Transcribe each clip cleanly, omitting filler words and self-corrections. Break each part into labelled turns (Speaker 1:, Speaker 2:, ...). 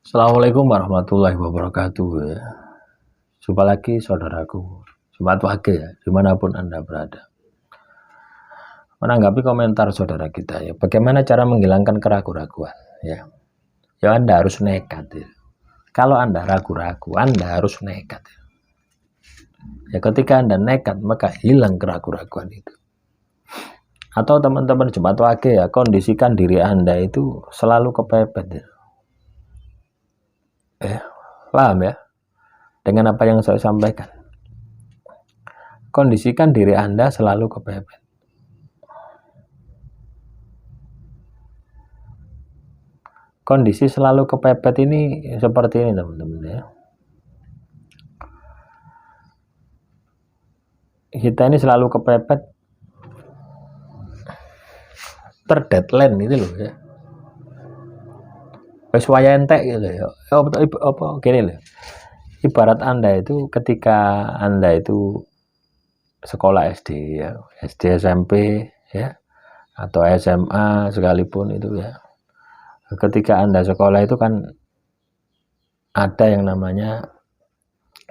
Speaker 1: Assalamualaikum warahmatullahi wabarakatuh ya. Jumpa lagi saudaraku, Jumat Wage ya, dimanapun Anda berada. Menanggapi komentar saudara kita ya, bagaimana cara menghilangkan keraguan-raguan ya. Ya Anda harus nekat ya. Kalau Anda ragu-ragu, Anda harus nekat ya. Ya ketika Anda nekat, maka hilang keraguan-raguan itu. Atau teman-teman Jumat Wage ya, kondisikan diri Anda itu selalu kepepet ya. Paham ya dengan apa yang saya sampaikan? Kondisikan diri Anda selalu kepepet. Kondisi selalu kepepet ini seperti ini teman-teman ya. Kita ini selalu kepepet terdeadline itu loh ya. Wis waya entek gitu ya. Apa gini loh. Ibarat Anda itu ketika Anda itu sekolah SD ya, SD SMP ya, atau SMA sekalipun itu ya. Ketika Anda sekolah itu kan ada yang namanya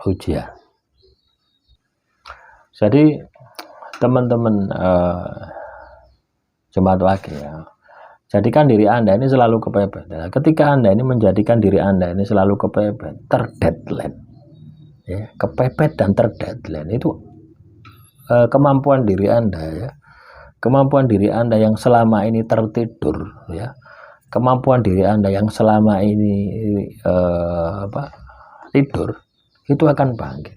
Speaker 1: ujian. Jadi teman-teman Jumat Wage ya, jadikan diri Anda ini selalu kepepet. Nah, ketika Anda ini menjadikan diri Anda ini selalu kepepet, terdeadline, ya, kepepet dan terdeadline itu kemampuan diri Anda ya, kemampuan diri Anda yang selama ini tertidur ya, kemampuan diri Anda yang selama ini tidur itu akan bangkit.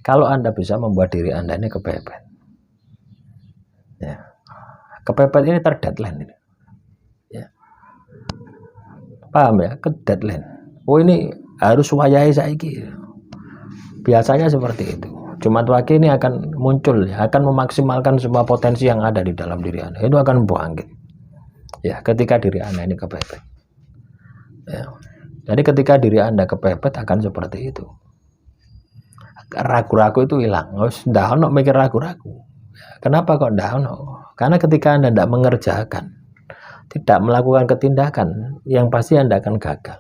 Speaker 1: Kalau Anda bisa membuat diri Anda ini kepepet, ya, kepepet ini terdeadline ini. Paham ya, ke deadline. Oh ini harus wayai saiki. Biasanya seperti itu. Jumat Wage ini akan muncul ya, akan memaksimalkan semua potensi yang ada di dalam diri Anda. Itu akan bangkit. Ya, ketika diri Anda ini kepepet. Ya. Jadi ketika diri Anda kepepet akan seperti itu. Ragu-ragu itu hilang. Harus ndak ono mikir ragu-ragu. Kenapa kok ndak ono? Karena ketika Anda tidak mengerjakan, tidak melakukan ketindakan, yang pasti Anda akan gagal.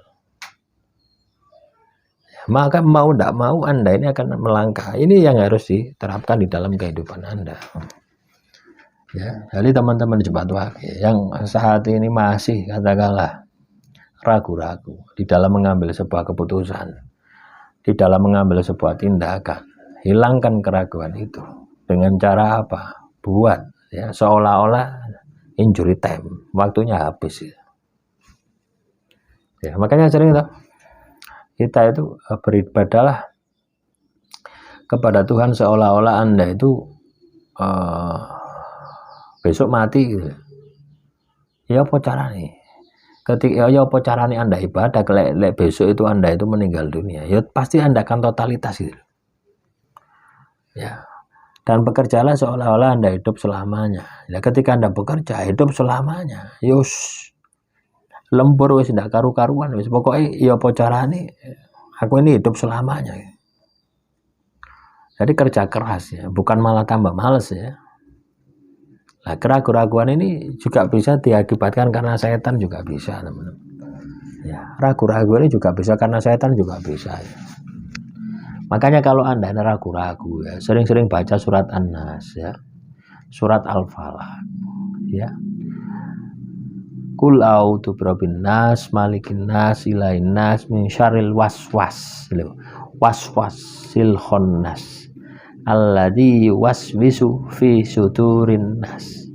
Speaker 1: Maka mau tidak mau Anda ini akan melangkah. Ini yang harus diterapkan di dalam kehidupan Anda. Ya, jadi teman-teman Jumat Wage yang saat ini masih katakanlah ragu-ragu di dalam mengambil sebuah keputusan, di dalam mengambil sebuah tindakan, hilangkan keraguan itu dengan cara apa? Buat ya seolah-olah injury time, waktunya habis ya. Makanya sering kita itu beribadahlah kepada Tuhan seolah-olah Anda itu besok mati gitu. Ya apa caranya? Ketika ya apa caranya Anda ibadah lek besok itu Anda itu meninggal dunia, ya pasti Anda akan totalitas gitu. Ya. Dan bekerjalah seolah-olah Anda hidup selamanya. Ya, ketika Anda bekerja hidup selamanya, yus lembur wis ndak karu-karuan wis pokoknya ya apa carane aku ini hidup selamanya. Jadi kerja keras ya, bukan malah tambah males ya. Nah, keraguan-raguan ini juga bisa diakibatkan karena setan juga bisa, teman-teman. Ya, ragu-ragu ini juga bisa karena setan juga bisa ya. Makanya kalau Anda ragu-ragu ya, sering-sering baca surat An-Nas ya, surat Al-Falaq ya. Qul a'udzu birabbin nas, malikin nas, ilahin nas, min syarril waswasil khannas alladzi yuwaswisu fi sudurin nas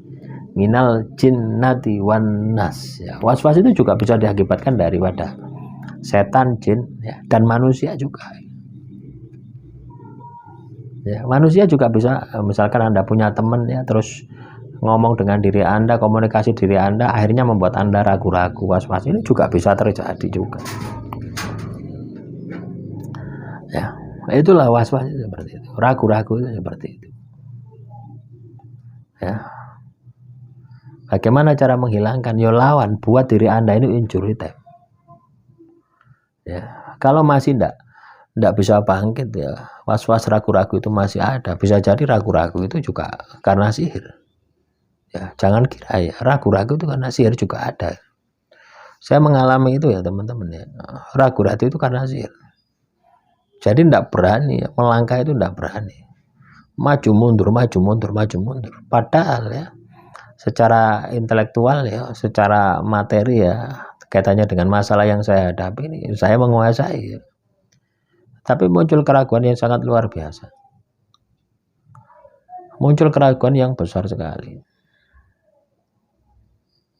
Speaker 1: minal jinnati wan nas ya. Waswas itu juga bisa diakibatkan daripada setan, jin ya, dan manusia juga. Ya, manusia juga bisa, misalkan Anda punya teman ya, terus ngomong dengan diri Anda, komunikasi diri Anda, akhirnya membuat Anda ragu-ragu, was-was. Ini juga bisa terjadi juga. Ya, itulah was-was seperti itu, ragu-ragu itu seperti itu. Ya, bagaimana cara menghilangkan? Yo lawan, buat diri Anda ini injury time. Ya, kalau masih tidak bisa bangkit ya, was-was ragu-ragu itu masih ada. Bisa jadi ragu-ragu itu juga karena sihir. Ya, jangan kira ya ragu-ragu itu karena sihir juga ada. Saya mengalami itu ya teman-teman ya. Ragu hati itu karena sihir. Jadi tidak berani, melangkah itu tidak berani. Maju mundur, maju mundur, maju mundur. Padahal ya, secara intelektual ya, secara materi ya, kaitannya dengan masalah yang saya hadapi ini, saya menguasai ya. Tapi muncul keraguan yang sangat luar biasa. Muncul keraguan yang besar sekali.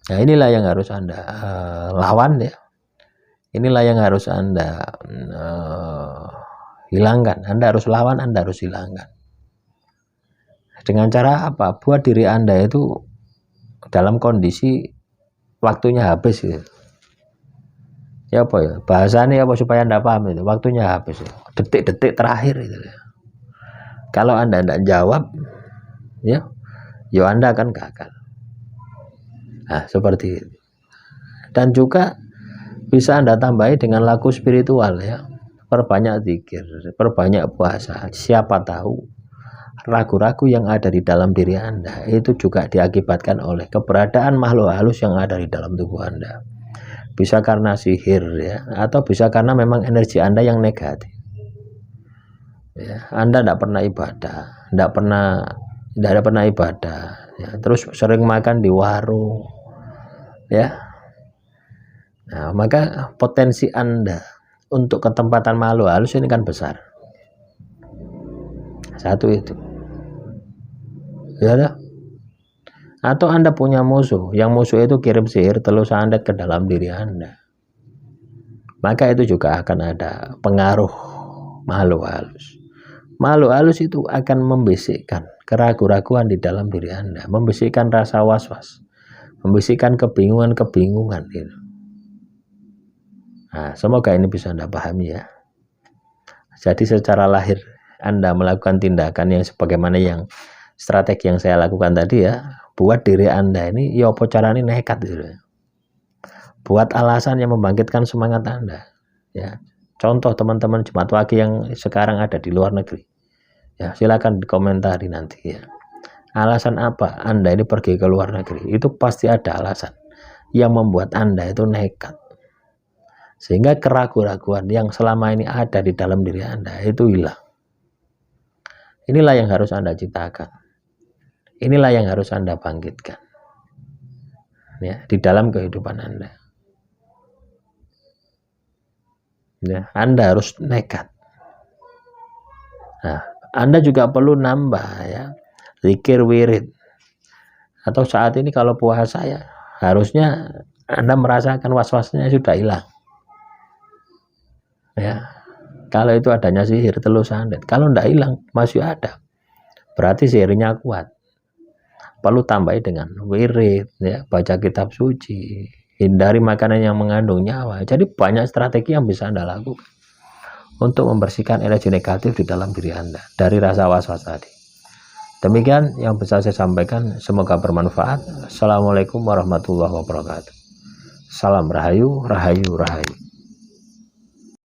Speaker 1: Nah inilah yang harus Anda lawan ya. Inilah yang harus Anda hilangkan. Anda harus lawan, Anda harus hilangkan. Dengan cara apa? Buat diri Anda itu dalam kondisi waktunya habis gitu. Ya apa ya? Bahasanya apa supaya Anda paham itu? Waktunya habis. Detik-detik terakhir itu. Kalau Anda tidak jawab, ya Anda akan gagal. Nah, seperti itu. Dan juga bisa Anda tambahi dengan laku spiritual ya. Perbanyak zikir, perbanyak puasa. Siapa tahu ragu-ragu yang ada di dalam diri Anda itu juga diakibatkan oleh keberadaan makhluk halus yang ada di dalam tubuh Anda. Bisa karena sihir ya, atau bisa karena memang energi Anda yang negatif. Ya, Anda tidak pernah ibadah, tidak pernah ibadah, ya, terus sering makan di warung, ya. Nah, maka potensi Anda untuk ketempatan makhluk halus ini kan besar. Satu itu. Ya dah. Atau Anda punya musuh, yang musuh itu kirim sihir telus sandet ke dalam diri Anda. Maka itu juga akan ada pengaruh makhluk halus. Makhluk halus itu akan membisikkan keraguan-raguan di dalam diri Anda, membisikkan rasa was-was, membisikkan kebingungan-kebingungan gitu. Nah, semoga ini bisa Anda pahami ya. Jadi secara lahir Anda melakukan tindakan yang sebagaimana yang strategi yang saya lakukan tadi ya, buat diri Anda ini ya apa caranya nekat gitu. Buat alasan yang membangkitkan semangat Anda ya. Contoh teman-teman Jumat Wage yang sekarang ada di luar negeri. Ya, silakan dikomentari nanti ya. Alasan apa Anda ini pergi ke luar negeri? Itu pasti ada alasan yang membuat Anda itu nekat. Sehingga keraguan-raguan yang selama ini ada di dalam diri Anda itu hilang. Inilah yang harus Anda ciptakan. Inilah yang harus Anda bangkitkan. Ya, di dalam kehidupan Anda. Ya, Anda harus nekat. Nah, Anda juga perlu nambah ya, zikir wirid. Atau saat ini kalau puasa ya, harusnya Anda merasakan was-wasnya sudah hilang. Ya, kalau itu adanya sihir telus sandet, kalau tidak hilang masih ada, berarti sihirnya kuat. Perlu tambahi dengan wirid, ya, baca kitab suci, hindari makanan yang mengandung nyawa. Jadi banyak strategi yang bisa Anda lakukan untuk membersihkan energi negatif di dalam diri Anda dari rasa was-was tadi. Demikian yang bisa saya sampaikan, semoga bermanfaat. Assalamualaikum warahmatullahi wabarakatuh. Salam rahayu, rahayu, rahayu.